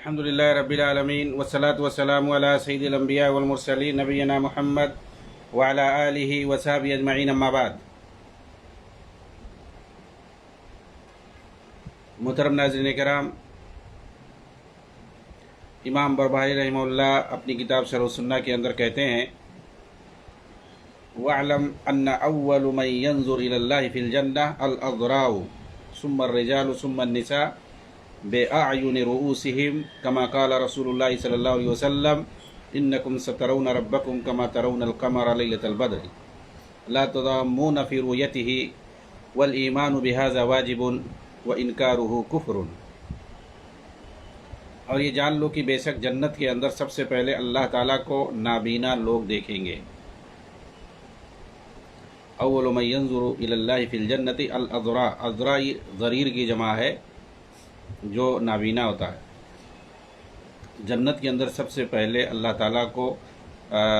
الحمدللہ رب العالمین والصلاة والسلام علی سید الانبیاء والمرسلین نبینا محمد وعلی آلہ وصحبہ اجمعین، اما بعد۔ محترم ناظرین کرام، امام بربہاری رحمہ اللہ اپنی کتاب شرح السنہ کے اندر کہتے ہیں وَاعْلَمْ أَنَّ أَوَّلُ مَنْ يَنْظُرُ إِلَى اللَّهِ فِي الْجَنَّةِ الْأَضْرَاءُ ثُمَّ الرِّجَالُ ثُمَّ النِّسَاءُ بِأَعْيُنِ رُؤُوسِهِمْ كما قال رسول اللہ صلی اللہ علیہ وسلم إنکم سترون ربکم کما ترون القمر لیلۃ البدر لا تضامون فی رؤیتہ والایمان بہذا واجب وانکارہ کفر۔ اور یہ جان لو کہ بے شک جنت کے اندر سب سے پہلے اللہ تعالیٰ کو نابینا لوگ دیکھیں گے۔ اول من ينظر الى اللہ فی الجنت الاضراء، اضراء ضریر کی جمع ہے جو نابینا ہوتا ہے۔ جنت کے اندر سب سے پہلے اللہ تعالیٰ کو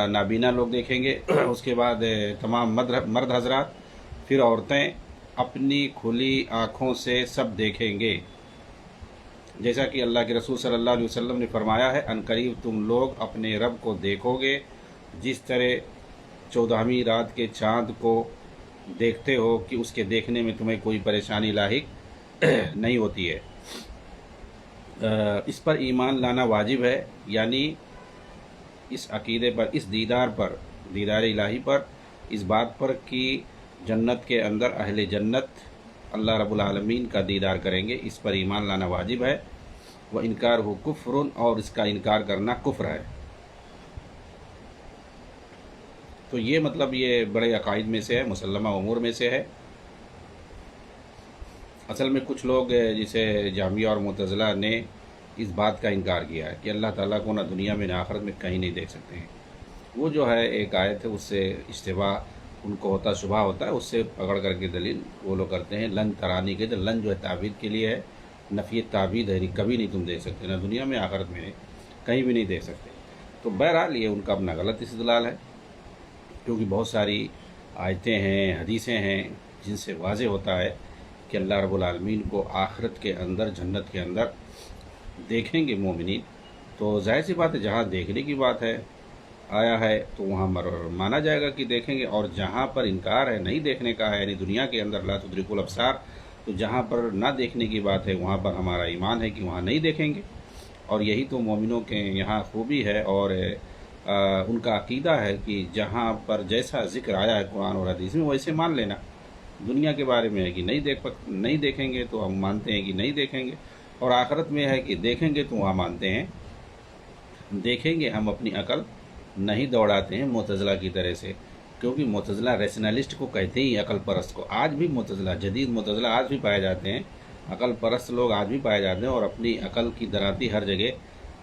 نابینا لوگ دیکھیں گے، اس کے بعد تمام مرد حضرات، پھر عورتیں اپنی کھلی آنکھوں سے سب دیکھیں گے، جیسا کہ اللہ کے رسول صلی اللہ علیہ وسلم نے فرمایا ہے ان قریب تم لوگ اپنے رب کو دیکھو گے جس طرح 14ویں رات کے چاند کو دیکھتے ہو کہ اس کے دیکھنے میں تمہیں کوئی پریشانی لاحق نہیں ہوتی ہے۔ اس پر ایمان لانا واجب ہے، یعنی اس عقیدے پر، اس دیدار پر، دیدار الہی پر، اس بات پر کہ جنت کے اندر اہل جنت اللہ رب العالمین کا دیدار کریں گے، اس پر ایمان لانا واجب ہے۔ وَإِنْكَارُهُ كُفْرٌ، اور اس کا انکار کرنا کفر ہے۔ تو یہ مطلب یہ بڑے عقائد میں سے ہے، مسلمہ امور میں سے ہے۔ اصل میں کچھ لوگ جسے جہمیہ اور معتزلہ نے اس بات کا انکار کیا ہے کہ اللہ تعالیٰ کو نہ دنیا میں نہ آخرت میں کہیں نہیں دیکھ سکتے ہیں۔ وہ جو ہے ایک آیت ہے، اس سے اشتباہ ان کو ہوتا، شبہ ہوتا ہے، اس سے پکڑ کر کے دلیل وہ لوگ کرتے ہیں۔ لن ترانی کے لن جو ہے تعبید کے لیے ہے، نفی تعبید ہے، کبھی نہیں تم دیکھ سکتے، نہ دنیا میں آخرت میں کہیں بھی نہیں دیکھ سکتے۔ تو بہرحال یہ ان کا اپنا غلط استدلال ہے، کیونکہ بہت ساری آیتیں ہیں، حدیثیں ہیں جن سے واضح ہوتا ہے کہ اللہ رب العالمین کو آخرت کے اندر، جنت کے اندر دیکھیں گے مومنین۔ تو ظاہر سی بات ہے، جہاں دیکھنے کی بات ہے آیا ہے تو وہاں مانا جائے گا کہ دیکھیں گے، اور جہاں پر انکار ہے، نہیں دیکھنے کا ہے، یعنی دنیا کے اندر لا تدرک الابصار، تو جہاں پر نہ دیکھنے کی بات ہے وہاں پر ہمارا ایمان ہے کہ وہاں نہیں دیکھیں گے۔ اور یہی تو مومنوں کے یہاں خوبی ہے، اور ان کا عقیدہ ہے کہ جہاں پر جیسا ذکر آیا ہے قرآن اور حدیث میں ویسے مان لینا۔ دنیا کے بارے میں ہے کہ نہیں دیکھیں گے تو ہم مانتے ہیں کہ نہیں دیکھیں گے، اور آخرت میں ہے کہ دیکھیں گے تو وہاں مانتے ہیں دیکھیں گے۔ ہم اپنی عقل نہیں دوڑاتے ہیں معتزلہ کی طرح سے، کیونکہ معتزلہ ریشنلسٹ کو کہتے ہیں، عقل پرست کو۔ آج بھی معتزلہ، جدید معتزلہ آج بھی پائے جاتے ہیں، عقل پرست لوگ آج بھی پائے جاتے ہیں، اور اپنی عقل کی درانتی ہر جگہ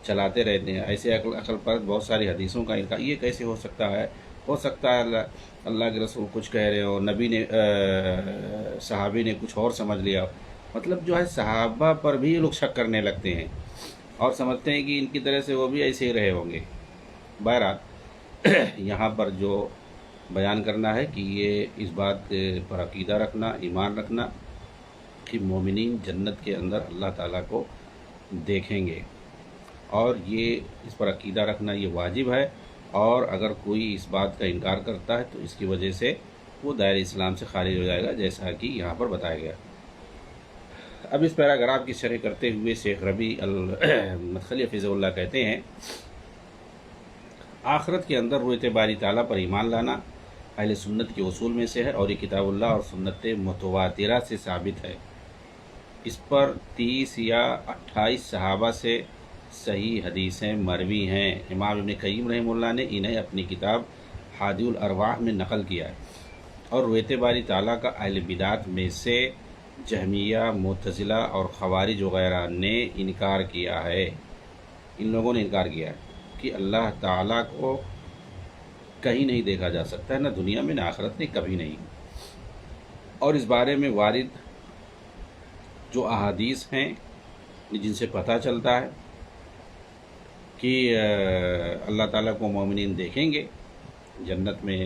چلاتے رہتے ہیں۔ ایسے عقل پرست بہت ساری حدیثوں کا انکار، یہ کیسے ہو سکتا ہے؟ ہو سکتا ہے اللہ کے رسول کچھ کہہ رہے ہو، نبی نے صحابی نے کچھ اور سمجھ لیا، مطلب جو ہے صحابہ پر بھی یہ لوگ شک کرنے لگتے ہیں اور سمجھتے ہیں کہ ان کی طرح سے وہ بھی ایسے ہی رہے ہوں گے۔ بہرحال یہاں پر جو بیان کرنا ہے کہ یہ اس بات پر عقیدہ رکھنا، ایمان رکھنا کہ مومنین جنت کے اندر اللہ تعالیٰ کو دیکھیں گے، اور یہ اس پر عقیدہ رکھنا یہ واجب ہے۔ اور اگر کوئی اس بات کا انکار کرتا ہے تو اس کی وجہ سے وہ دائرہ اسلام سے خارج ہو جائے گا، جیسا کہ یہاں پر بتایا گیا۔ اب اس پیراگراف کی شرح کرتے ہوئے شیخ ربیع المدخلی حفظہ اللہ کہتے ہیں آخرت کے اندر رویت باری تعالیٰ پر ایمان لانا اہل سنت کے اصول میں سے ہے، اور یہ کتاب اللہ اور سنت متواترہ سے ثابت ہے۔ اس پر 30 یا 28 صحابہ سے صحیح حدیثیں مروی ہیں۔ امام ابن قیم رحمہ اللہ نے انہیں اپنی کتاب ہادی الارواح میں نقل کیا ہے۔ اور رویت باری تعالیٰ کا اہل بدعت میں سے جہمیہ، معتزلہ اور خوارج وغیرہ نے انکار کیا ہے۔ ان لوگوں نے انکار کیا ہے کہ اللہ تعالیٰ کو کہیں نہیں دیکھا جا سکتا ہے، نہ دنیا میں نہ آخرت میں، کبھی نہیں۔ اور اس بارے میں وارد جو احادیث ہیں جن سے پتہ چلتا ہے کہ اللہ تعالیٰ کو مومنین دیکھیں گے جنت میں،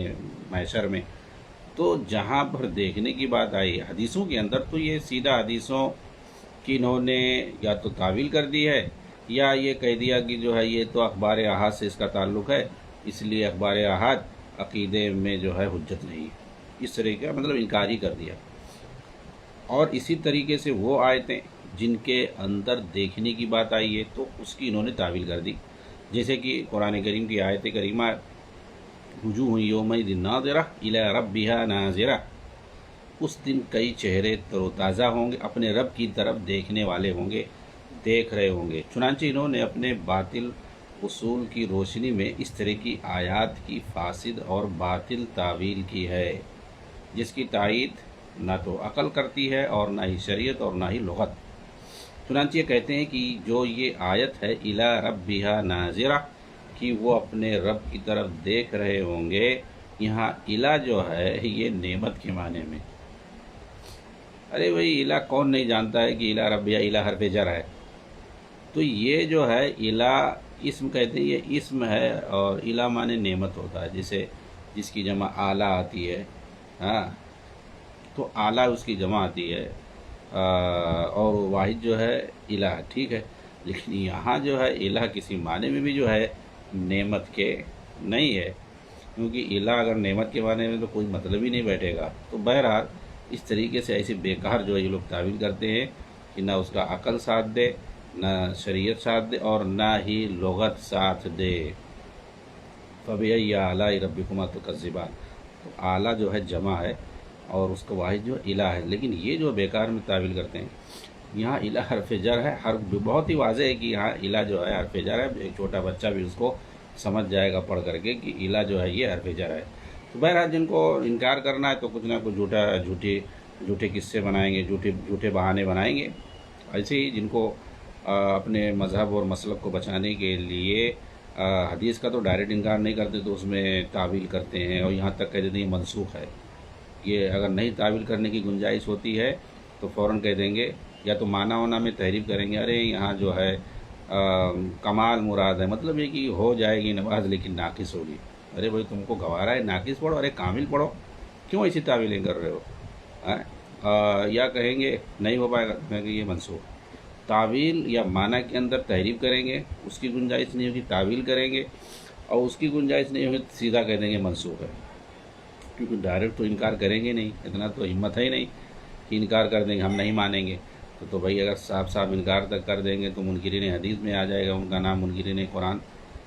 محشر میں، تو جہاں پر دیکھنے کی بات آئی حدیثوں کے اندر، تو یہ سیدھا حدیثوں کی انہوں نے یا تو تعویل کر دی ہے یا یہ کہہ دیا کہ جو ہے یہ تو اخبار احاد سے اس کا تعلق ہے، اس لیے اخبار احاد عقیدے میں جو ہے حجت نہیں ہے، اس طرح کا مطلب انکار ہی کر دیا۔ اور اسی طریقے سے وہ آیتیں جن کے اندر دیکھنے کی بات آئی ہے تو اس کی انہوں نے تعویل کر دی، جیسے کہ قرآن کریم کی آیت کریمہ وجوہ یومئذ ناظرہ الی ربہا ناظرہ، اس دن کئی چہرے تر و تازہ ہوں گے، اپنے رب کی طرف دیکھنے والے ہوں گے، دیکھ رہے ہوں گے۔ چنانچہ انہوں نے اپنے باطل اصول کی روشنی میں اس طرح کی آیات کی فاسد اور باطل تعویل کی ہے، جس کی تائید نہ تو عقل کرتی ہے اور نہ ہی شریعت اور نہ ہی لغت۔ چنانچہ یہ کہتے ہیں کہ جو یہ آیت ہے الی ربہا ناظرہ، کہ وہ اپنے رب کی طرف دیکھ رہے ہوں گے، یہاں الی جو ہے یہ نعمت کے معنی میں۔ ارے بھائی الی کون نہیں جانتا ہے کہ الی ربہا الی حرف جر ہے، تو یہ جو ہے الی اسم کہتے ہیں، یہ اسم ہے اور الی معنی نعمت ہوتا ہے، جیسے جس کی جمع اعلیٰ آتی ہے، ہاں تو اعلیٰ اس کی جمع آتی ہے، اور واحد جو ہے الہ، ٹھیک ہے۔ لیکن یہاں جو ہے الہ کسی معنی میں بھی جو ہے نعمت کے نہیں ہے، کیونکہ الہ اگر نعمت کے معنی میں تو کوئی مطلب ہی نہیں بیٹھے گا۔ تو بہرحال اس طریقے سے ایسے بیکار جو ہے یہ لوگ تعویل کرتے ہیں کہ نہ اس کا عقل ساتھ دے، نہ شریعت ساتھ دے اور نہ ہی لغت ساتھ دے۔ فَبِأَيِّ آلَاءِ رَبِّكُمَا تُكَذِّبَانِ، تو اعلیٰ جو ہے جمع ہے اور اس کا واحد جو الہ ہے، لیکن یہ جو بیکار میں تعویل کرتے ہیں، یہاں الہ حرف جر ہے، حرف بہت ہی واضح ہے کہ یہاں الہ جو ہے حرف جر ہے، ایک چھوٹا بچہ بھی اس کو سمجھ جائے گا پڑھ کر کے کہ الہ جو ہے یہ حرف جر ہے۔ تو بہرحال جن کو انکار کرنا ہے تو کچھ نہ کچھ جھوٹے قصے بنائیں گے، جھوٹے بہانے بنائیں گے۔ ایسے ہی جن کو اپنے مذہب اور مسلک کو بچانے کے لیے حدیث کا تو ڈائریکٹ انکار نہیں کرتے تو اس میں تعویل کرتے ہیں، اور یہاں تک کہہ دیتے ہیں یہ منسوخ ہے۔ یہ اگر نہیں تعویل کرنے کی گنجائش ہوتی ہے تو فوراً کہہ دیں گے، یا تو معنی ہونا میں تحریف کریں گے، ارے یہاں جو ہے کمال مراد ہے، مطلب یہ کہ ہو جائے گی نماز لیکن ناقص ہوگی۔ ارے بھائی تم کو گوارا ہے ناقص پڑھو، ارے کامل پڑھو، کیوں ایسی تعویلیں کر رہے ہو؟ یا کہیں گے نہیں ہو پائے گا، کہیں گے یہ منسوخ۔ تعویل یا معنی کے اندر تحریف کریں گے، اس کی گنجائش نہیں ہوگی، تعویل کریں گے اور اس کی گنجائش نہیں ہوگی، سیدھا کہہ دیں گے منسوخ ہے، کیونکہ ڈائریکٹ تو انکار کریں گے نہیں، اتنا تو ہمت ہے ہی نہیں کہ انکار کر دیں گے ہم نہیں مانیں گے۔ تو بھائی اگر صاف انکار تک کر دیں گے تو منکرین حدیث میں آ جائے گا ان کا نام، منکرین قرآن،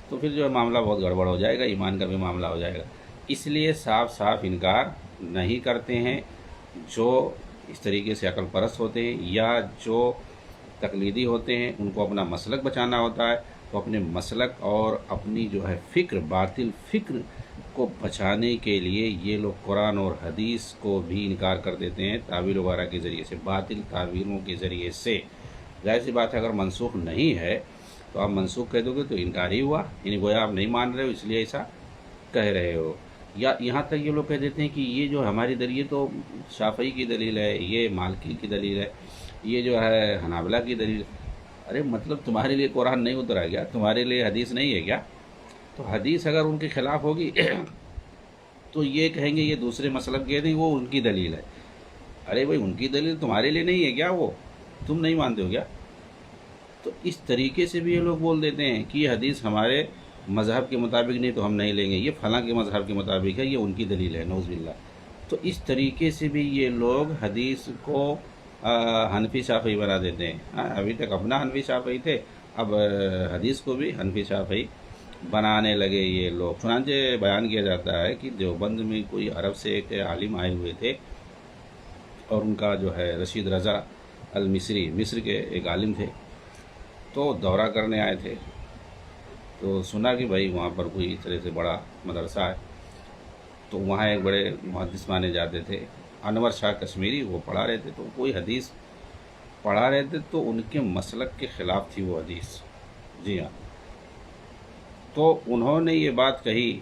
تو پھر جو ہے معاملہ بہت گڑبڑ ہو جائے گا، ایمان کا بھی معاملہ ہو جائے گا۔ اس لیے صاف انکار نہیں کرتے ہیں جو اس طریقے سے عقل پرست ہوتے ہیں یا جو تقلیدی ہوتے ہیں، ان کو اپنا مسلک بچانا ہوتا ہے تو اپنے مسلک اور اپنی جو ہے فکر، باطل فکر کو بچانے کے لیے یہ لوگ قرآن اور حدیث کو بھی انکار کر دیتے ہیں تعویل وغیرہ کے ذریعے سے، باطل تعویلوں کے ذریعے سے۔ ظاہر سی بات ہے اگر منسوخ نہیں ہے تو آپ منسوخ کہہ دو گے تو انکار ہی ہوا، یعنی گویا آپ نہیں مان رہے ہو اس لیے ایسا کہہ رہے ہو۔ یا یہاں تک یہ لوگ کہہ دیتے ہیں کہ یہ جو ہماری دلیل تو شافعی کی دلیل ہے، یہ مالکی کی دلیل ہے، یہ جو ہے حنابلہ کی دلیل۔ ارے مطلب تمہارے لیے قرآن نہیں اترا گیا، تمہارے لیے حدیث نہیں ہے کیا؟ تو حدیث اگر ان کے خلاف ہوگی تو یہ کہیں گے یہ دوسرے مسلک کے تھے، وہ ان کی دلیل ہے۔ ارے بھائی ان کی دلیل تمہارے لیے نہیں ہے کیا؟ وہ تم نہیں مانتے ہو کیا؟ تو اس طریقے سے بھی یہ لوگ بول دیتے ہیں کہ یہ حدیث ہمارے مذہب کے مطابق نہیں تو ہم نہیں لیں گے، یہ فلاں کے مذہب کے مطابق ہے، یہ ان کی دلیل ہے، نعوذ باللہ۔ تو اس طریقے سے بھی یہ لوگ حدیث کو حنفی شافعی بنا دیتے ہیں۔ ابھی تک اپنا حنفی شافعی تھے، اب حدیث کو بھی حنفی شافعی بنانے لگے یہ لوگ۔ چنانچہ بیان کیا جاتا ہے کہ دیوبند میں کوئی عرب سے ایک عالم آئے ہوئے تھے، اور ان کا جو ہے رشید رضا المصری، مصر کے ایک عالم تھے، تو دورہ کرنے آئے تھے، تو سنا کہ بھائی وہاں پر کوئی اس طرح سے بڑا مدرسہ ہے، تو وہاں ایک بڑے محدث مانے جاتے تھے انور شاہ کشمیری، وہ پڑھا رہے تھے، تو کوئی حدیث پڑھا رہے تھے تو ان کے مسلک کے خلاف تھی وہ حدیث، جی ہاں۔ تو انہوں نے یہ بات کہی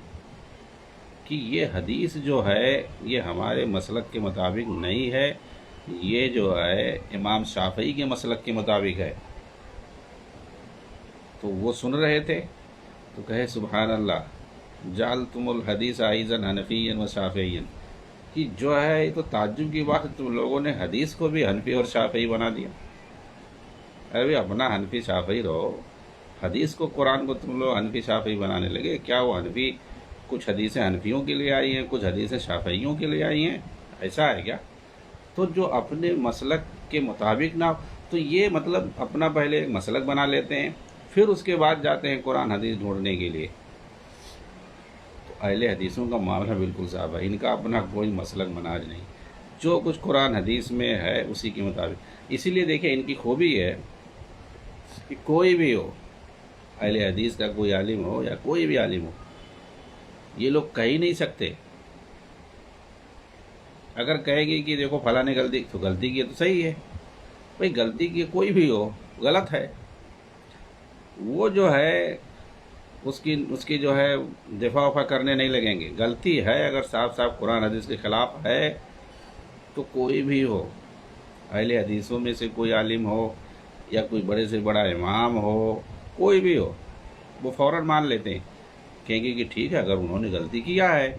کہ یہ حدیث جو ہے یہ ہمارے مسلک کے مطابق نہیں ہے، یہ جو ہے امام شافعی کے مسلک کے مطابق ہے۔ تو وہ سن رہے تھے تو کہے سبحان اللہ، جعلتم الحدیث ایضا حنفیا و شافعیا، کہ جو ہے یہ تو تعجب کی بات ہے، تم لوگوں نے حدیث کو بھی حنفی اور شافعی بنا دیا۔ ارے اپنا حنفی شافعی رہو، حدیث کو قرآن کو تم لوگ حنفی شافعی بنانے لگے. کیا وہ حنفی کچھ حدیثیں حنفیوں کے لیے آئی ہیں، کچھ حدیثیں شافعیوں کے لیے آئی ہیں؟ ایسا ہے کیا؟ تو جو اپنے مسلک کے مطابق نہ، تو یہ مطلب اپنا پہلے ایک مسلک بنا لیتے ہیں، پھر اس کے بعد جاتے ہیں قرآن حدیث ڈھونڈنے کے لیے. تو اہل حدیثوں کا معاملہ بالکل صاف ہے، ان کا اپنا کوئی مسلک منہج نہیں، جو کچھ قرآن حدیث میں ہے اسی کے مطابق. اسی لیے دیکھیں ان کی خوبی ہے کہ کوئی بھی ہو، اہل حدیث کا کوئی عالم ہو یا کوئی بھی عالم ہو، یہ لوگ کہہ ہی نہیں سکتے. اگر کہے گی کہ دیکھو فلاں نے غلطی، تو غلطی کی ہے تو صحیح ہے بھائی، غلطی کی کوئی بھی ہو غلط ہے. وہ جو ہے اس کی جو ہے دفاع وفا کرنے نہیں لگیں گے. غلطی ہے اگر صاف صاف قرآن حدیث کے خلاف ہے تو کوئی بھی ہو، اہل حدیثوں میں سے کوئی عالم ہو یا کوئی بڑے سے بڑا امام ہو، کوئی بھی ہو، وہ فوراً مان لیتے ہیں، کہیں گے کہ ٹھیک ہے اگر انہوں نے غلطی کیا ہے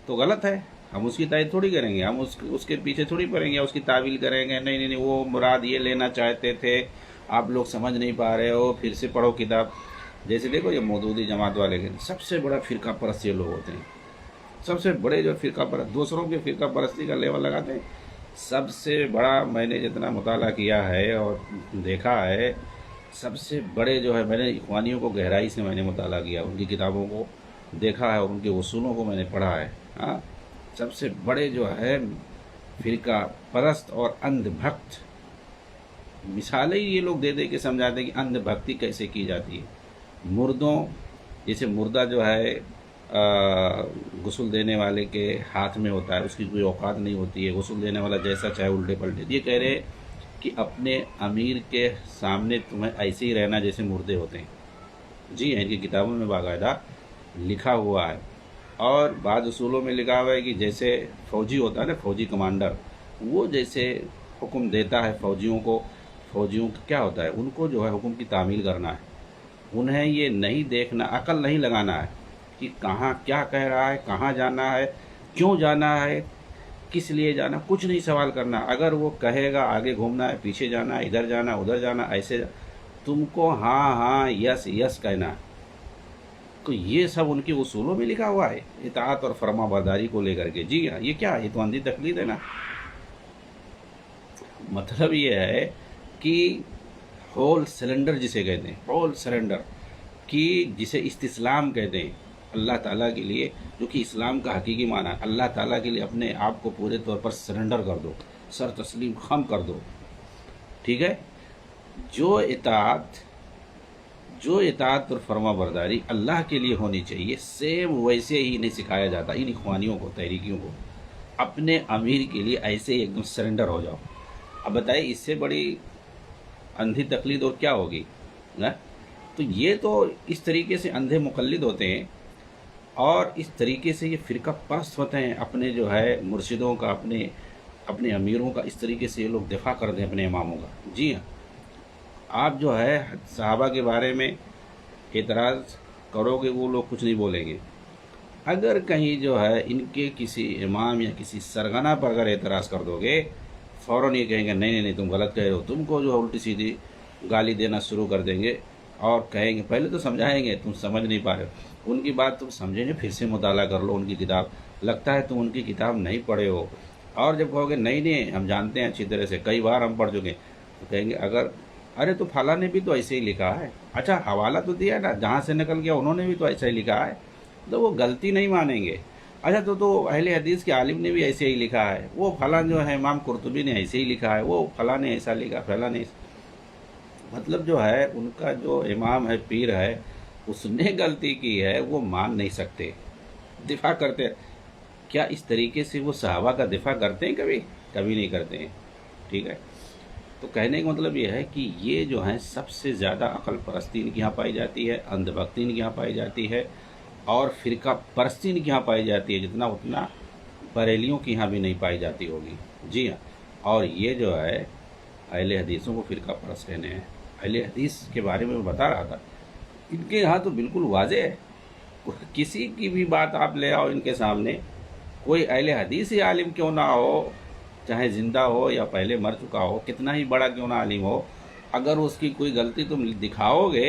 تو غلط ہے، ہم اس کی تائید تھوڑی کریں گے، ہم اس کے پیچھے تھوڑی پڑیں گے، اس کی تعویل کریں گے. نہیں نہیں نہیں، وہ مراد یہ لینا چاہتے تھے، آپ لوگ سمجھ نہیں پا رہے ہو، پھر سے پڑھو کتاب. جیسے دیکھو یہ مودودی جماعت والے کے سب سے بڑا فرقہ پرست یہ لوگ ہوتے ہیں، سب سے بڑے جو فرقہ پرست، دوسروں کے فرقہ پرستی کا لیول لگاتے ہیں. سب سے بڑا، میں نے جتنا مطالعہ کیا ہے اور دیکھا ہے، سب سے بڑے جو ہے، میں نے اخوانیوں کو گہرائی سے میں نے مطالعہ کیا، ان کی کتابوں کو دیکھا ہے اور ان کے اصولوں کو میں نے پڑھا ہے. ہاں، سب سے بڑے جو ہے فرقہ پرست اور اندھ بھکت، مثالیں یہ لوگ دے دے کے سمجھاتے ہیں کہ اندھ بھکتی کیسے کی جاتی ہے. مردوں، جیسے مردہ جو ہے غسل دینے والے کے ہاتھ میں ہوتا ہے، اس کی کوئی اوقات نہیں ہوتی ہے، غسل دینے والا جیسا چاہے الٹے پلٹے. یہ کہہ رہے کہ اپنے امیر کے سامنے تمہیں ایسے ہی رہنا جیسے مردے ہوتے ہیں. جی ان کی کتابوں میں باقاعدہ لکھا ہوا ہے. اور بعض اصولوں میں لکھا ہوا ہے کہ جیسے فوجی ہوتا ہے نا، فوجی کمانڈر، وہ جیسے حکم دیتا ہے فوجیوں کو، فوجیوں کا کیا ہوتا ہے، ان کو جو ہے حکم کی تعمیل کرنا ہے. انہیں یہ نہیں دیکھنا، عقل نہیں لگانا ہے کہ کہاں کیا کہہ رہا ہے، کہاں جانا ہے، کیوں جانا ہے، کس لیے جانا، کچھ نہیں سوال کرنا. اگر وہ کہے گا آگے گھومنا ہے، پیچھے جانا ہے، ادھر جانا، ادھر جانا، ایسے تم کو ہاں ہاں یس یس کہنا ہے. تو یہ سب ان کے اصولوں میں لکھا ہوا ہے، اطاعت اور فرما برداری کو لے کر کے. جی ہاں، یہ کیا ہے، یہ تو اندھی تقلید ہے نا. مطلب یہ ہے کہ ہول سلنڈر جسے کہتے ہیں، ہول سلنڈر کی جسے استسلام کہتے ہیں اللہ تعالیٰ کے لیے، جو کہ اسلام کا حقیقی معنی ہے. اللہ تعالیٰ کے لیے اپنے آپ کو پورے طور پر سرنڈر کر دو، سر تسلیم خم کر دو. ٹھیک ہے، جو اطاعت اور فرما برداری اللہ کے لیے ہونی چاہیے، سیم ویسے ہی نہیں سکھایا جاتا ان اخوانیوں کو، تحریکیوں کو. اپنے امیر کے لیے ایسے ہی ایک دم سرنڈر ہو جاؤ. اب بتائیے اس سے بڑی اندھی تقلید اور کیا ہوگی؟ تو یہ تو اس طریقے سے اندھے مقلد ہوتے ہیں اور اس طریقے سے یہ فرقہ پرست ہوتے ہیں، اپنے جو ہے مرشدوں کا، اپنے امیروں کا اس طریقے سے یہ لوگ دفاع کرتے ہیں اپنے اماموں کا. جی ہاں، آپ جو ہے صحابہ کے بارے میں اعتراض کرو گے وہ لوگ کچھ نہیں بولیں گے. اگر کہیں جو ہے ان کے کسی امام یا کسی سرغنہ پر اگر اعتراض کر دو گے، فوراً یہ کہیں گے نہیں نہیں نہیں تم غلط کہہ رہے ہو، تم کو جو ہے الٹی سیدھی گالی دینا شروع کر دیں گے اور کہیں گے، پہلے تو سمجھائیں گے تم سمجھ نہیں پا رہے ہو، ان کی بات تم سمجھیں گے، پھر سے مطالعہ کر لو ان کی کتاب، لگتا ہے تم ان کی کتاب نہیں پڑھے ہو. اور جب کہو گے نہیں نہیں ہم جانتے ہیں اچھی طرح سے، کئی بار ہم پڑھ چکے، تو کہیں گے ارے تو فلاں نے بھی تو ایسے ہی لکھا ہے، اچھا حوالہ تو دیا نا، جہاں سے نکل گیا انہوں نے بھی تو ایسا ہی لکھا ہے، تو وہ غلطی نہیں مانیں گے. اچھا تو اہل حدیث کے عالم نے بھی ایسے ہی لکھا ہے، وہ فلاں جو ہے امام قرطبی نے ایسے ہی لکھا ہے، وہ فلاں نے ایسا لکھا، فلاں نے مطلب جو ہے ان کا جو امام ہے، پیر ہے، اس نے غلطی کی ہے، وہ مان نہیں سکتے، دفاع کرتے. کیا اس طریقے سے وہ صحابہ کا دفاع کرتے ہیں؟ کبھی نہیں کرتے ہیں. ٹھیک ہے، تو کہنے کا مطلب یہ ہے کہ یہ جو ہیں سب سے زیادہ عقل پرستی ان کے یہاں پائی جاتی ہے، اندھ بھکتی ان کے یہاں پائی جاتی ہے، اور فرقہ پرستی ان کے یہاں پائی جاتی ہے، جتنا اتنا بریلیوں کے یہاں بھی نہیں پائی جاتی ہوگی. جی ہاں، اور یہ جو ہے اہل حدیثوں کو فرقہ پرست کہنے ہیں. اہل حدیث کے بارے میں بتا رہا تھا، ان کے یہاں تو بالکل واضح ہے، کسی کی بھی بات آپ لے آؤ ان کے سامنے، کوئی اہل حدیث ہی عالم کیوں نہ ہو، چاہے زندہ ہو یا پہلے مر چکا ہو، کتنا ہی بڑا کیوں نہ عالم ہو، اگر اس کی کوئی غلطی تم دکھاؤ گے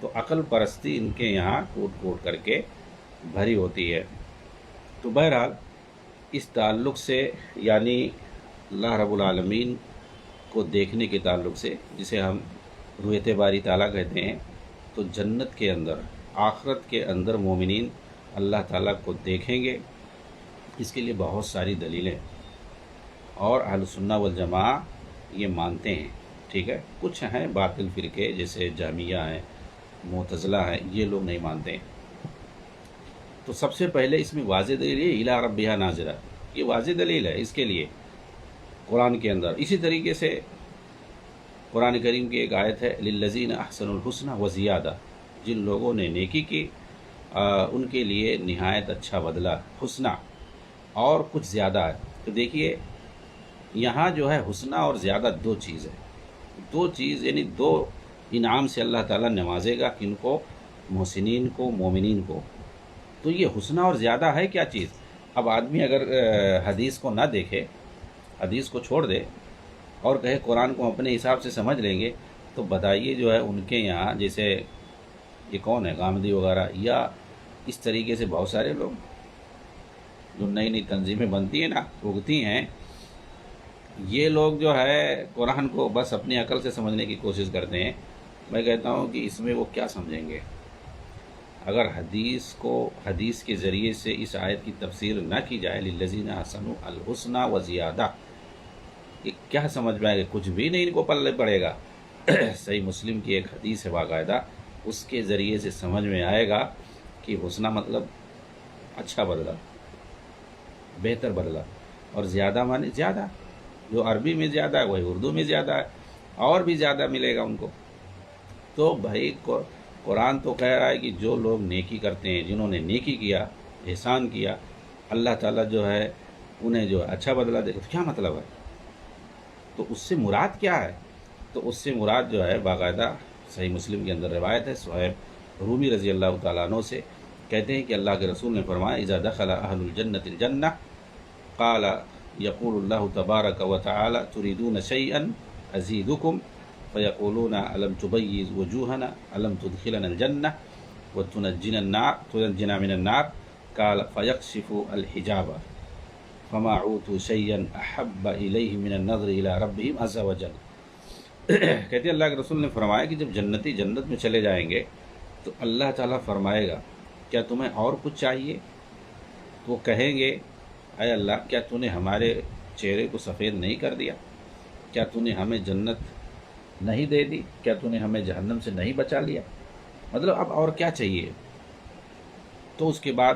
تو عقل پرستی ان کے یہاں کوٹ کوٹ کر کے بھری ہوتی ہے۔ تو بہرحال اس تعلق سے، یعنی اللہ رب العالمین کو دیکھنے کے تعلق سے، جسے ہم رؤیت باری تعالیٰ کہتے ہیں، تو جنت کے اندر، آخرت کے اندر مومنین اللہ تعالیٰ کو دیکھیں گے۔ اس کے لیے بہت ساری دلیلیں، اور اہل سنہ والجماعہ یہ مانتے ہیں، ٹھیک ہے۔ کچھ ہیں باطل فرقے جیسے جہمیہ ہیں، معتزلہ ہیں، یہ لوگ نہیں مانتے ہیں۔ تو سب سے پہلے اس میں واضح دلیل ہے الی ربھا ناظرہ، یہ واضح دلیل ہے اس کے لیے قرآن کے اندر۔ اسی طریقے سے قرآن کریم کی ایک آیت ہے للذین احسنوا الحسنى وزیادہ، جن لوگوں نے نیکی کی ان کے لیے نہایت اچھا بدلہ، حسنہ اور کچھ زیادہ ہے۔ تو دیکھیے یہاں جو ہے حسنہ اور زیادہ دو چیز ہے، دو چیز یعنی دو انعام سے اللہ تعالیٰ نوازے گا، کن کو؟ محسنین کو، مومنین کو۔ تو یہ حسنہ اور زیادہ ہے کیا چیز؟ اب آدمی اگر حدیث کو نہ دیکھے، حدیث کو چھوڑ دے اور کہے قرآن کو اپنے حساب سے سمجھ لیں گے، تو بتائیے جو ہے ان کے یہاں جیسے یہ کون ہے، غامدی وغیرہ، یا اس طریقے سے بہت سارے لوگ جو نئی نئی تنظیمیں بنتی ہیں نا، اگتی ہیں، یہ لوگ جو ہے قرآن کو بس اپنی عقل سے سمجھنے کی کوشش کرتے ہیں۔ میں کہتا ہوں کہ اس میں وہ کیا سمجھیں گے؟ اگر حدیث کے ذریعے سے اس آیت کی تفسیر نہ کی جائے للذین احسنوا الحسنى وزیادہ، یہ کیا سمجھ میں آئے گا؟ کچھ بھی نہیں ان کو پلے پڑے گا۔ صحیح مسلم کی ایک حدیث ہے باقاعدہ، اس کے ذریعے سے سمجھ میں آئے گا کہ حسنہ مطلب اچھا بدلہ، بہتر بدلہ، اور زیادہ معنی زیادہ، جو عربی میں زیادہ ہے وہی اردو میں زیادہ ہے، اور بھی زیادہ ملے گا ان کو۔ تو بھائی قرآن تو کہہ رہا ہے کہ جو لوگ نیکی کرتے ہیں، جنہوں نے نیکی کیا، احسان کیا، اللہ تعالیٰ جو ہے انہیں جو ہے اچھا بدلہ دے گا۔ تو کیا مطلب ہے؟ تو اس سے مراد کیا ہے؟ تو اس سے مراد جو ہے باقاعدہ صحیح مسلم کے اندر روایت ہے، صہیب رومی رضی اللہ تعالیٰ عنہ سے کہتے ہیں کہ اللہ کے رسول نے فرمایا اذا دخل اہل الجنة الجنہ قال یقول اللہ تبارک وتعالی تريدون شيئا ازیدکم فیقولون الم تبیض وجوہنا الم تدخلنا الجنہ وتنجنا من النار قال فیکشف الحجاب فما اوتوا شيئا احب الیہ من النظر الى ربهم عز وجل۔ کہتے ہیں اللہ کے رسول نے فرمایا کہ جب جنتی جنت میں چلے جائیں گے تو اللہ تعالیٰ فرمائے گا کیا تمہیں اور کچھ چاہیے؟ تو وہ کہیں گے اے اللہ کیا تو نے ہمارے چہرے کو سفید نہیں کر دیا؟ کیا تو نے ہمیں جنت نہیں دے دی؟ کیا تو نے ہمیں جہنم سے نہیں بچا لیا؟ مطلب اب اور کیا چاہیے؟ تو اس کے بعد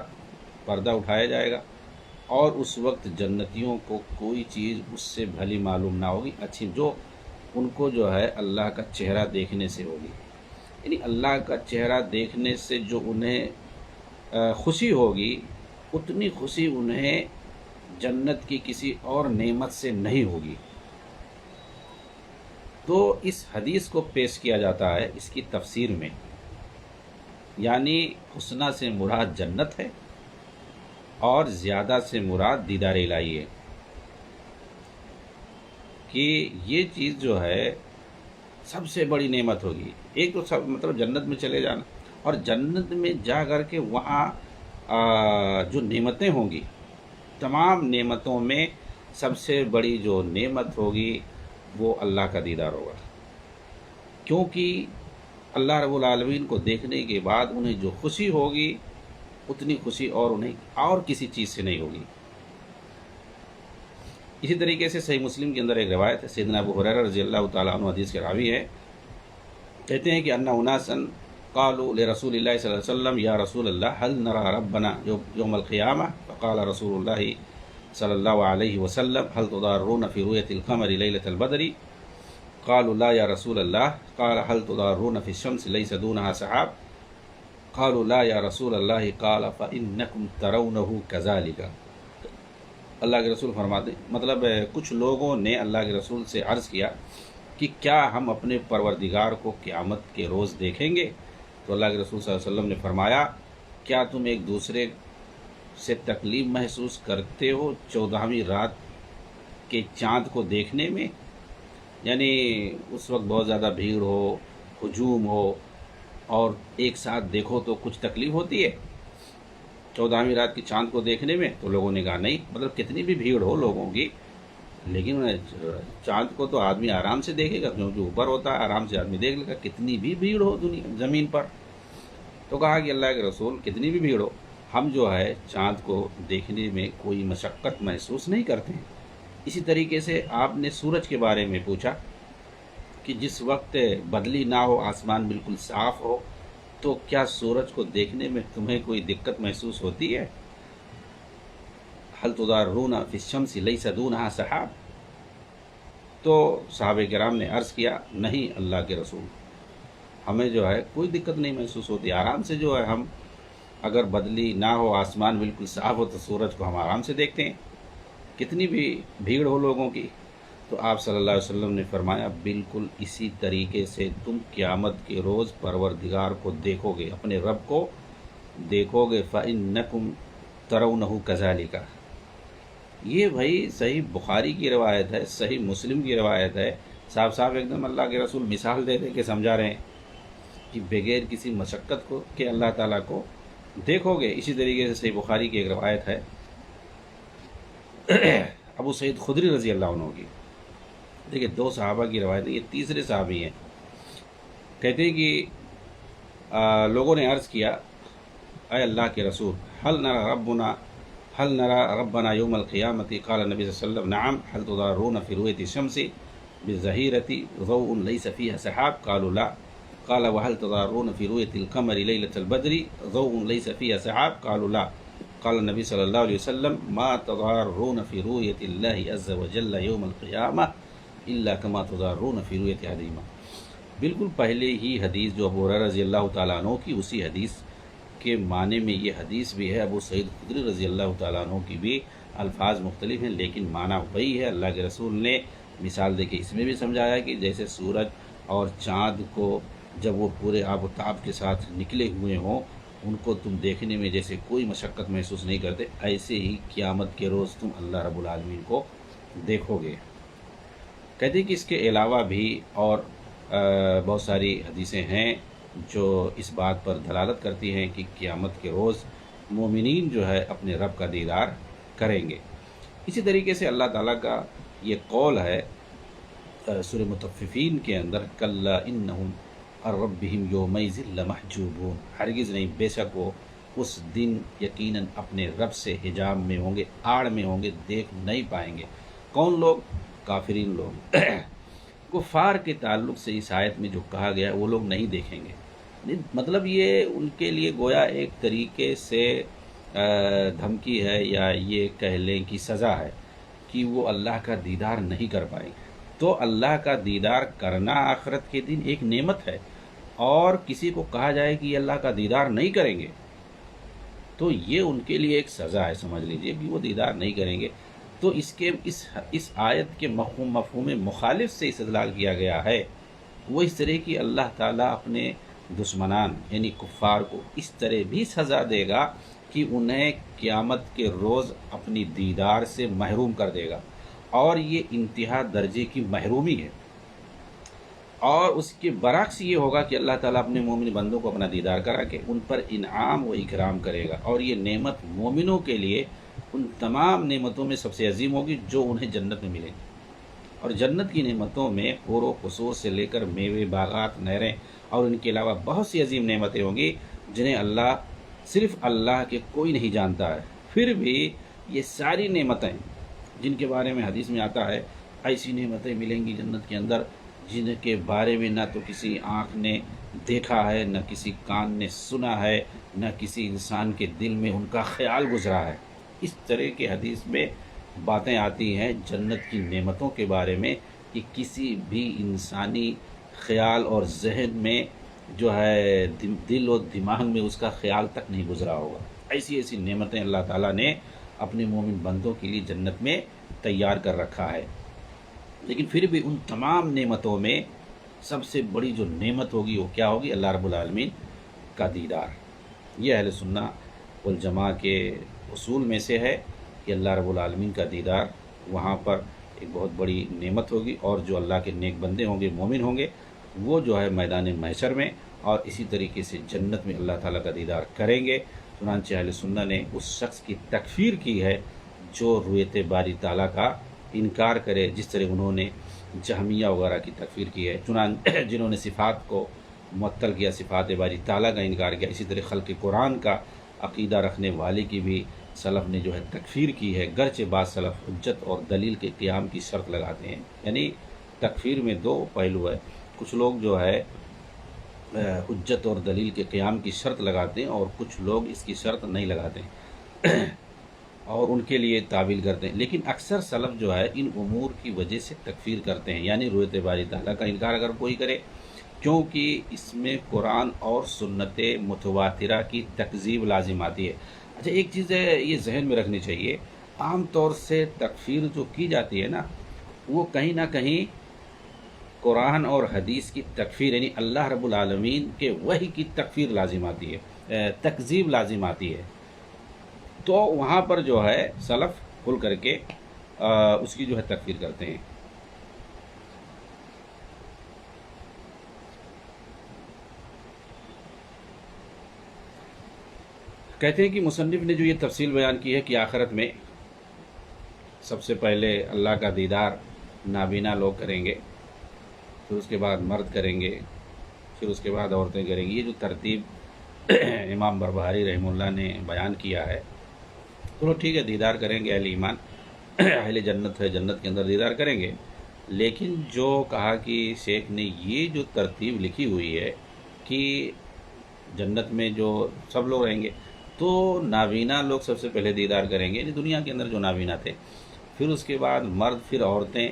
پردہ اٹھایا جائے گا، اور اس وقت جنتیوں کو کوئی چیز اس سے بھلی معلوم نہ ہوگی، اچھی، جو ان کو جو ہے اللہ کا چہرہ دیکھنے سے ہوگی۔ یعنی اللہ کا چہرہ دیکھنے سے جو انہیں خوشی ہوگی، اتنی خوشی انہیں جنت کی کسی اور نعمت سے نہیں ہوگی۔ تو اس حدیث کو پیش کیا جاتا ہے اس کی تفسیر میں، یعنی حسنہ سے مراد جنت ہے اور زیادہ سے مراد دیدار الہی ہے، کہ یہ چیز جو ہے سب سے بڑی نعمت ہوگی۔ ایک تو سب مطلب جنت میں چلے جانا، اور جنت میں جا کر کے وہاں جو نعمتیں ہوں گی، تمام نعمتوں میں سب سے بڑی جو نعمت ہوگی وہ اللہ کا دیدار ہوگا، کیونکہ اللہ رب العالمین کو دیکھنے کے بعد انہیں جو خوشی ہوگی اتنی خوشی اور انہیں اور کسی چیز سے نہیں ہوگی۔ اسی طریقے سے صحیح مسلم کے اندر ایک روایت ہے، سیدنا ابو ہریرہ رضی اللہ تعالیٰ عنہ حدیث کے راوی ہیں، کہتے ہیں کہ ان اناسا قالوا لرسول اللہ صلی اللہ علیہ وسلم یا رسول اللہ هل نرى ربنا یوم القیامہ فقال رسول اللہ صلی اللہ علیہ وسلم هل تضارون في رؤية القمر ليلة البدر قالوا لا یا رسول اللہ قال هل تضارون في الشمس ليس دونها سحاب قالوا لا یا رسول اللہ قال فإنکم ترونه كذلك۔ اللہ کے رسول فرماتے، مطلب کچھ لوگوں نے اللہ کے رسول سے عرض کیا کہ کیا ہم اپنے پروردگار کو قیامت کے روز دیکھیں گے؟ تو اللہ کے رسول صلی اللہ علیہ وسلم نے فرمایا کیا تم ایک دوسرے سے تکلیف محسوس کرتے ہو 14ویں رات کے چاند کو دیکھنے میں؟ یعنی اس وقت بہت زیادہ بھیڑ ہو، ہجوم ہو، اور ایک ساتھ دیکھو تو کچھ تکلیف ہوتی ہے 14ویں رات کی چاند کو دیکھنے میں؟ تو لوگوں نے کہا نہیں، مطلب کتنی بھی بھیڑ ہو لوگوں کی، لیکن چاند کو تو آدمی آرام سے دیکھے گا، کیونکہ اوپر ہوتا ہے، آرام سے آدمی دیکھ لے گا، کتنی بھی بھیڑ ہو دنیا زمین پر۔ تو کہا کہ اللہ کے رسول کتنی بھی بھیڑ ہو، ہم جو ہے چاند کو دیکھنے میں کوئی مشقت محسوس نہیں کرتے ہیں۔ اسی طریقے سے آپ نے سورج کے بارے میں پوچھا کہ جس وقت بدلی نہ ہو، آسمان بالکل صاف ہو، تو کیا سورج کو دیکھنے میں تمہیں کوئی دقت محسوس ہوتی ہے؟ حل تضارون فی الشمس لیس دونہا سحاب۔ تو صحابہ کرام نے عرض کیا نہیں اللہ کے رسول، ہمیں جو ہے کوئی دقت نہیں محسوس ہوتی، آرام سے جو ہے ہم اگر بدلی نہ ہو، آسمان بالکل صاف ہو، تو سورج کو ہم آرام سے دیکھتے ہیں، کتنی بھی بھیڑ ہو لوگوں کی۔ تو آپ صلی اللہ علیہ وسلم نے فرمایا بالکل اسی طریقے سے تم قیامت کے روز پروردگار کو دیکھو گے، اپنے رب کو دیکھو گے، فَإِنَّكُمْ تَرَوْنَهُ كَذَلِكَ۔ یہ بھائی صحیح بخاری کی روایت ہے، صحیح مسلم کی روایت ہے، صاف صاف ایک دم اللہ کے رسول مثال دے دے کے سمجھا رہے ہیں کہ بغیر کسی مشقت کو کہ اللہ تعالیٰ کو دیکھو گے۔ اسی طریقے سے صحیح بخاری کی ایک روایت ہے ابو سعید خدری رضی اللہ عنہ کی، دیکھیں دو صحابہ کی روایت ہے، یہ تیسرے صحابی ہیں، کہتے ہیں کہ لوگوں نے عرض کیا اے اللہ کے رسول هل نرى ربنا يوم القيامة؟ قال النبي صلی اللہ علیہ وسلم نعم، هل تضارون في رؤية الشمس بالظهيرة ضوء ليس فيها سحاب؟ قالوا لا، قال وهل تضارون في رؤية القمر ليلة البدر ضوء ليس فيها سحاب؟ قالوا لا، قال النبي صلی اللہ علیہ وسلم ما تضارون في رؤية الله عز وجل يوم القيامة إلا كما تضارون في رؤية أحدهما۔ بالکل پہلے ہی حدیث جو ابو ہریرہ رضی اللہ تعالیٰ عنہ کی، اسی حدیث کے معنی میں یہ حدیث بھی ہے، ابو سعید خدری رضی اللہ تعالیٰ عنہ کی بھی الفاظ مختلف ہیں لیکن معنی وہی ہے۔ اللہ کے رسول نے مثال دے کے اس میں بھی سمجھایا کہ جیسے سورج اور چاند کو جب وہ پورے آب و تاب کے ساتھ نکلے ہوئے ہوں، ان کو تم دیکھنے میں جیسے کوئی مشقت محسوس نہیں کرتے، ایسے ہی قیامت کے روز تم اللہ رب العالمین کو دیکھو گے۔ کہتے ہیں کہ اس کے علاوہ بھی اور بہت ساری حدیثیں ہیں جو اس بات پر دلالت کرتی ہیں کہ قیامت کے روز مومنین جو ہے اپنے رب کا دیدار کریں گے۔ اسی طریقے سے اللہ تعالیٰ کا یہ قول ہے سورہ مطففین کے اندر کلا انہم عن ربہم یومئذ لمحجوبون، ہرگز نہیں، بے شک وہ اس دن یقیناً اپنے رب سے حجاب میں ہوں گے، آڑ میں ہوں گے، دیکھ نہیں پائیں گے۔ کون لوگ؟ کافرین لوگ۔ کفار کے تعلق سے اس آیت میں جو کہا گیا ہے وہ لوگ نہیں دیکھیں گے، مطلب یہ ان کے لیے گویا ایک طریقے سے دھمکی ہے، یا یہ کہہ لیں کہ سزا ہے کہ وہ اللہ کا دیدار نہیں کر پائیں گے۔ تو اللہ کا دیدار کرنا آخرت کے دن ایک نعمت ہے، اور کسی کو کہا جائے کہ یہ اللہ کا دیدار نہیں کریں گے تو یہ ان کے لیے ایک سزا ہے، سمجھ لیجئے کہ وہ دیدار نہیں کریں گے۔ تو اس آیت کے مفہوم مخالف سے استدلال کیا گیا ہے، وہ اس طرح کی اللہ تعالیٰ اپنے دشمنان یعنی کفار کو اس طرح بھی سزا دے گا کہ انہیں قیامت کے روز اپنی دیدار سے محروم کر دے گا، اور یہ انتہا درجے کی محرومی ہے۔ اور اس کے برعکس یہ ہوگا کہ اللہ تعالیٰ اپنے مومن بندوں کو اپنا دیدار کرا کے ان پر انعام و اکرام کرے گا، اور یہ نعمت مومنوں کے لیے ان تمام نعمتوں میں سب سے عظیم ہوگی جو انہیں جنت میں ملیں گی۔ اور جنت کی نعمتوں میں حور و قصور سے لے کر میوے، باغات، نہریں اور ان کے علاوہ بہت سی عظیم نعمتیں ہوں گی جنہیں صرف اللہ کے کوئی نہیں جانتا ہے۔ پھر بھی یہ ساری نعمتیں جن کے بارے میں حدیث میں آتا ہے، ایسی نعمتیں ملیں گی جنت کے اندر جن کے بارے میں نہ تو کسی آنکھ نے دیکھا ہے، نہ کسی کان نے سنا ہے، نہ کسی انسان کے دل میں ان کا خیال گزرا ہے۔ اس طرح کے حدیث میں باتیں آتی ہیں جنت کی نعمتوں کے بارے میں کہ کسی بھی انسانی خیال اور ذہن میں جو ہے دل و دماغ میں اس کا خیال تک نہیں گزرا ہوگا۔ ایسی ایسی نعمتیں اللہ تعالیٰ نے اپنے مومن بندوں کے لیے جنت میں تیار کر رکھا ہے۔ لیکن پھر بھی ان تمام نعمتوں میں سب سے بڑی جو نعمت ہوگی وہ کیا ہوگی؟ اللہ رب العالمین کا دیدار۔ یہ اہل سنہ والجماع کے اصول میں سے ہے کہ اللہ رب العالمین کا دیدار وہاں پر ایک بہت بڑی نعمت ہوگی، اور جو اللہ کے نیک بندے ہوں گے، مومن ہوں گے، وہ جو ہے میدان محشر میں اور اسی طریقے سے جنت میں اللہ تعالیٰ کا دیدار کریں گے۔ چنانچہ اہل سنت نے اس شخص کی تکفیر کی ہے جو رؤیت باری تعالیٰ کا انکار کرے، جس طرح انہوں نے جہمیہ وغیرہ کی تکفیر کی ہے، جنہوں نے صفات کو معطل کیا، صفات باری تعالیٰ کا انکار کیا۔ اسی طرح خلق قرآن کا عقیدہ رکھنے والے کی بھی سلف نے جو ہے تکفیر کی ہے، گرچہ بعض سلف حجت اور دلیل کے قیام کی شرط لگاتے ہیں۔ یعنی تکفیر میں دو پہلو ہے، کچھ لوگ جو ہے حجت اور دلیل کے قیام کی شرط لگاتے ہیں اور کچھ لوگ اس کی شرط نہیں لگاتے ہیں اور ان کے لیے تعویل کرتے ہیں، لیکن اکثر سلف جو ہے ان امور کی وجہ سے تکفیر کرتے ہیں، یعنی رؤیت باری تعالیٰ کا انکار اگر کوئی کرے، کیونکہ اس میں قرآن اور سنت متواترہ کی تکذیب لازم آتی ہے۔ اچھا ایک چیز ہے یہ ذہن میں رکھنی چاہیے، عام طور سے تکفیر جو کی جاتی ہے نا، وہ کہیں نہ کہیں قرآن اور حدیث کی تکفیر، یعنی اللہ رب العالمین کے وحی کی تکفیر لازم آتی ہے، تکذیب لازم آتی ہے، تو وہاں پر جو ہے سلف کھل کر کے اس کی جو ہے تکفیر کرتے ہیں۔ کہتے ہیں کہ مصنف نے جو یہ تفصیل بیان کی ہے کہ آخرت میں سب سے پہلے اللہ کا دیدار نابینا لوگ کریں گے، پھر اس کے بعد مرد کریں گے، پھر اس کے بعد عورتیں کریں گی۔ یہ جو ترتیب امام بربہاری رحمہ اللہ نے بیان کیا ہے، چلو ٹھیک ہے، دیدار کریں گے اہل ایمان، اہل جنت ہے، جنت کے اندر دیدار کریں گے، لیکن جو کہا کہ شیخ نے یہ جو ترتیب لکھی ہوئی ہے کہ جنت میں جو سب لوگ رہیں گے تو نابینا لوگ سب سے پہلے دیدار کریں گے، یعنی دنیا کے اندر جو نابینا تھے، پھر اس کے بعد مرد، پھر عورتیں۔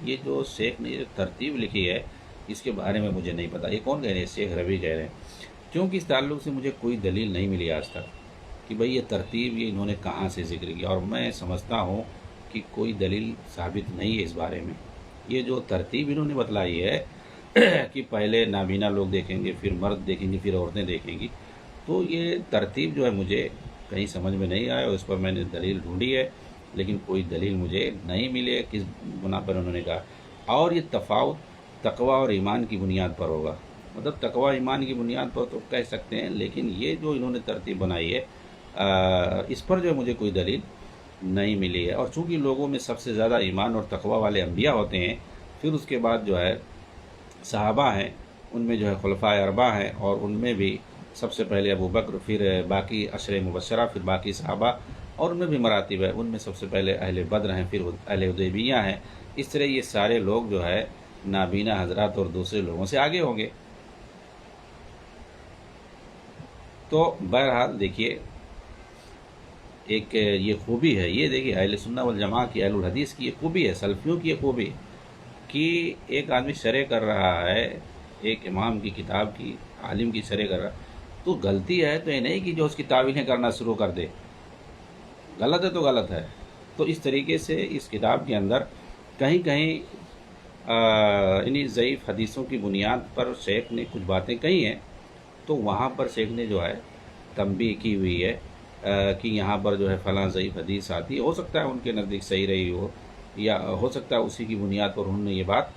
یہ جو شیخ نے یہ ترتیب لکھی ہے اس کے بارے میں مجھے نہیں پتا، یہ کون کہہ رہے ہیں؟ شیخ ربیع کہہ رہے ہیں، کیونکہ اس تعلق سے مجھے کوئی دلیل نہیں ملی آج تک کہ بھئی یہ ترتیب یہ انہوں نے کہاں سے ذکر کیا، اور میں سمجھتا ہوں کہ کوئی دلیل ثابت نہیں ہے اس بارے میں۔ یہ جو ترتیب انہوں نے بتلائی ہے کہ پہلے نابینا لوگ دیکھیں گے، پھر مرد دیکھیں گے، پھر عورتیں دیکھیں گی، تو یہ ترتیب جو ہے مجھے کہیں سمجھ میں نہیں آیا، اور اس پر میں نے دلیل ڈھونڈی ہے لیکن کوئی دلیل مجھے نہیں ملی ہے کس بنا پر انہوں نے کہا۔ اور یہ تفاوت تقوی اور ایمان کی بنیاد پر ہوگا، مطلب تقوی ایمان کی بنیاد پر تو کہہ سکتے ہیں، لیکن یہ جو انہوں نے ترتیب بنائی ہے اس پر جو ہے مجھے کوئی دلیل نہیں ملی ہے۔ اور چونکہ لوگوں میں سب سے زیادہ ایمان اور تقوی والے انبیاء ہوتے ہیں، پھر اس کے بعد جو ہے صحابہ ہیں، ان میں جو ہے خلفائے اربعہ ہیں، اور ان میں بھی سب سے پہلے ابو بکر، پھر باقی عشر مبشرہ، پھر باقی صحابہ، اور ان میں بھی مراتب ہے، ان میں سب سے پہلے اہل بدر ہیں، پھر اہل حدیبیہ ہیں۔ اس طرح یہ سارے لوگ جو ہے نابینا حضرات اور دوسرے لوگوں سے آگے ہوں گے۔ تو بہرحال دیکھیے ایک یہ خوبی ہے، یہ دیکھیے اہل سنت والجماعہ کی، اہل الحدیث کی یہ خوبی ہے، سلفیوں کی یہ خوبی کہ ایک آدمی شرح کر رہا ہے ایک امام کی کتاب کی، عالم کی شرح کر رہا ہے، تو غلطی ہے تو یہ نہیں کہ جو اس کی تعویلیں کرنا شروع کر دے، غلط ہے تو غلط ہے۔ تو اس طریقے سے اس کتاب کے اندر کہیں کہیں انہی ضعیف حدیثوں کی بنیاد پر شیخ نے کچھ باتیں کہی ہیں، تو وہاں پر شیخ نے جو ہے تنبیہ کی ہوئی ہے کہ یہاں پر جو ہے فلاں ضعیف حدیث آتی ہے، ہو سکتا ہے ان کے نزدیک صحیح رہی ہو، یا ہو سکتا ہے اسی کی بنیاد پر انہوں نے یہ بات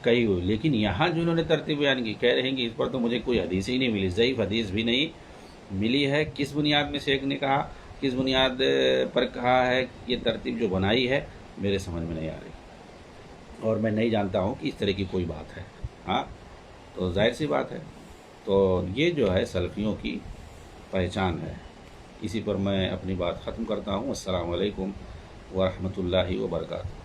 کہی ہوئی، لیکن یہاں جو انہوں نے ترتیب بیان کی، کہہ رہے ہیں کہ اس پر تو مجھے کوئی حدیث ہی نہیں ملی، ضعیف حدیث بھی نہیں ملی ہے۔ کس بنیاد میں شیخ نے کہا، کس بنیاد پر کہا ہے، یہ ترتیب جو بنائی ہے میرے سمجھ میں نہیں آ رہی، اور میں نہیں جانتا ہوں کہ اس طرح کی کوئی بات ہے۔ ہاں تو ظاہر سی بات ہے، تو یہ جو ہے سلفیوں کی پہچان ہے۔ اسی پر میں اپنی بات ختم کرتا ہوں۔ السلام علیکم ورحمۃ اللہ وبرکاتہ۔